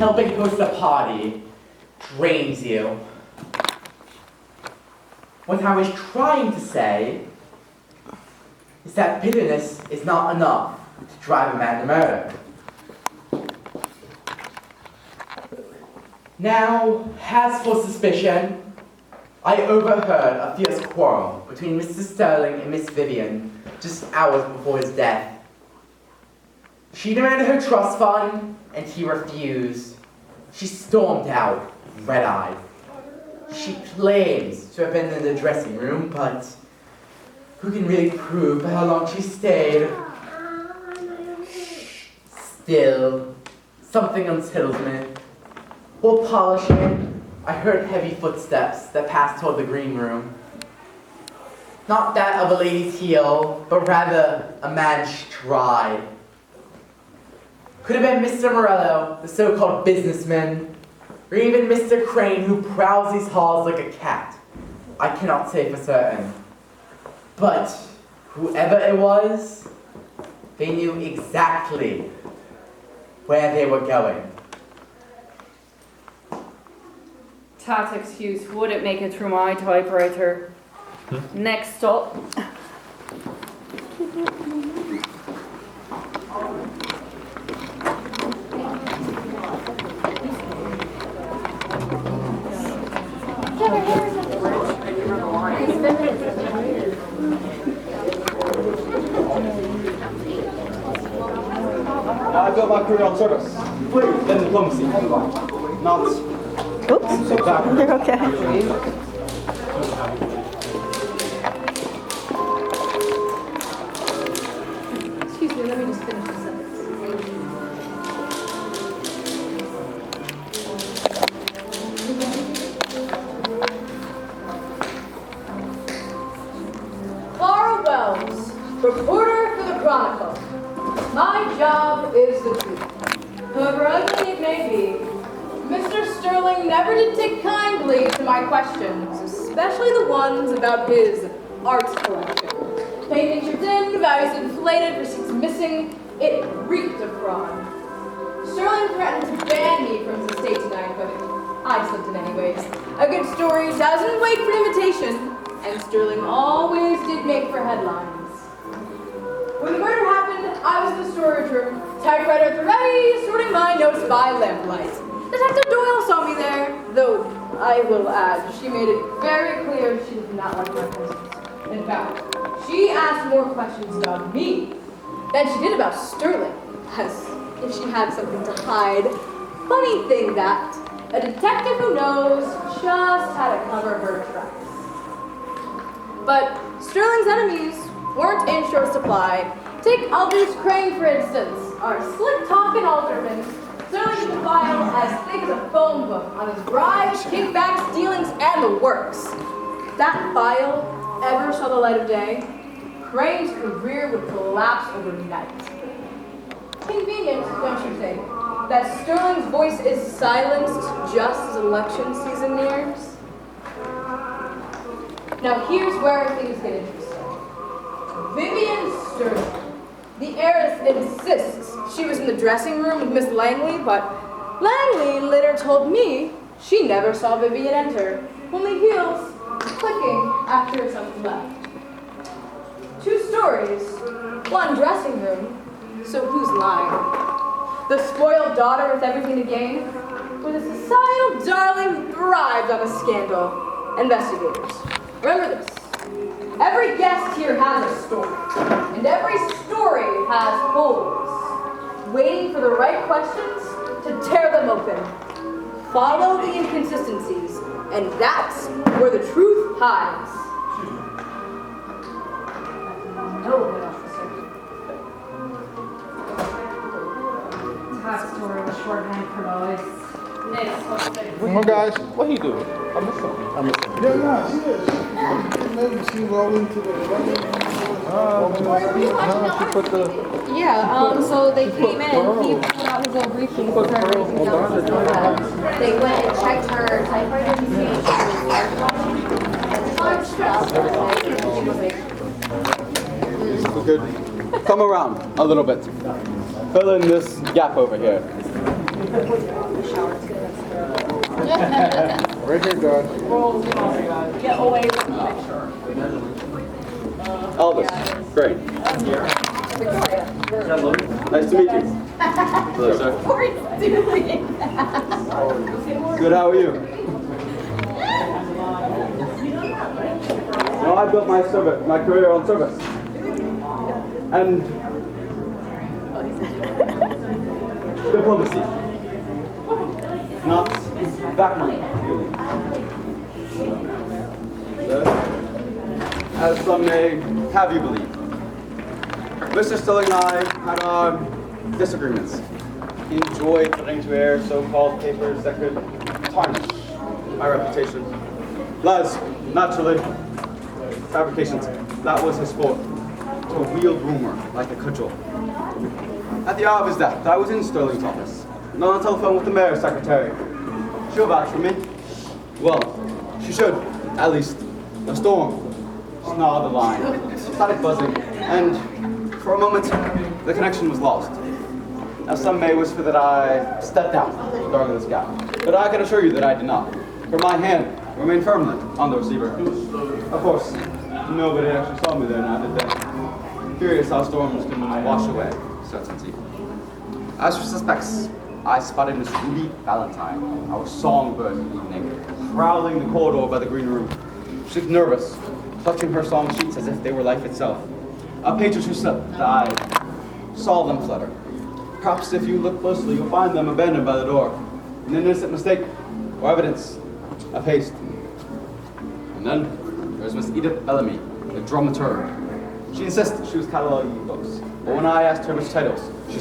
Helping host a party drains you. What I was trying to say is that bitterness is not enough to drive a man to murder. Now, as for suspicion, I overheard a fierce quarrel between Mr. Sterling and Miss Vivian just hours before his death. She demanded her trust fund, and he refused. She stormed out, red-eyed. She claims to have been in the dressing room, but who can really prove how long she stayed? Still, something unsettles me. While polishing, I heard heavy footsteps that passed toward the green room. Not that of a lady's heel, but rather a man's stride. Could have been Mr. Morello, the so-called businessman, or even Mr. Crane, who prowls these halls like a cat. I cannot say for certain. But whoever it was, they knew exactly where they were going. That excuse wouldn't make it through my typewriter. Next up. I built my career on service, then diplomacy, not Oops. so backward. You're okay. Excuse me, let me just finish the sentence. Clara Wells, reporter for the Chronicle. My job is the truth. However ugly it may be, Mr. Sterling never did take kindly to my questions, especially the ones about his art collection. Paintings are dim, values inflated, receipts missing. It reeked of fraud. Sterling threatened to ban me from his estate tonight, but I slipped in anyways. A good story doesn't wait for invitation, and Sterling always did make for headlines. When the murder happened, I was in the storage room, typewriter at the ready, sorting my notes by lamplight. Detective Doyle saw me there, though I will add, she made it very clear she did not like my presence. In fact, she asked more questions about me than she did about Sterling, as if she had something to hide. Funny thing that, a detective who knows just how to cover her tracks. But Sterling's enemies weren't in short supply. Take Aldous Crane, for instance, our slick-talking alderman. Sterling kept a file as thick as a phone book on his bribes, kickbacks, dealings, and the works. If that file ever saw the light of day, Crane's career would collapse overnight. Convenient, don't you think, that Sterling's voice is silenced just as election season nears? Now here's where things get interesting. Vivian Sterling. The heiress insists she was in the dressing room with Miss Langley, but Langley later told me she never saw Vivian enter, only heels clicking after someone left. Two stories, one dressing room, so who's lying? The spoiled daughter with everything to gain, or the societal darling who thrived on a scandal? Investigators, remember this. Every guest here has a story, and every story has holes, waiting for the right questions to tear them open. Follow the inconsistencies, and that's where the truth hides. No, That story was shorthand for noise. Come on, guys. What he do? I missed something. Yeah, no, she is. Maybe she rolled into the She put the... Yeah, so they came in and he pulled out his old briefcase and started writing down the story. They went and checked her typewriter and We could come around a little bit. Fill in this gap over here. Right here, God. Get away from the picture. Elvis. Great. Nice to meet you. Hello, sir. Good, how are you? Well, I built my career on service. And diplomacy. Not backmoney. As some may have you believe. Mr. Stirling and I had our disagreements. He enjoyed putting to air so-called papers that could tarnish my reputation. Lies, naturally, fabrications, that was his sport. To wield rumor like a cudgel. At the hour of his death, I was in Stirling's office, and on the telephone with the mayor's secretary. She'll vouch for me. Well, she should, at least. A storm snarled the line, static buzzing, and for a moment, the connection was lost. Now some may whisper that I stepped out during this gap, but I can assure you that I did not, for my hand remained firmly on the receiver. Of course, nobody actually saw me there, now did they? Curious how storms can wash away certainty. As for suspects, I spotted Miss Ruby Valentine, our songbird of the evening, prowling the corridor by the green room. She looked nervous, clutching her song sheets as if they were life itself. A page or two slipped, I saw them flutter. Perhaps if you look closely, you'll find them abandoned by the door. An innocent mistake, or evidence of haste. And then there's Miss Edith Bellamy, the dramaturg. She insisted she was cataloging books, but when I asked her which titles,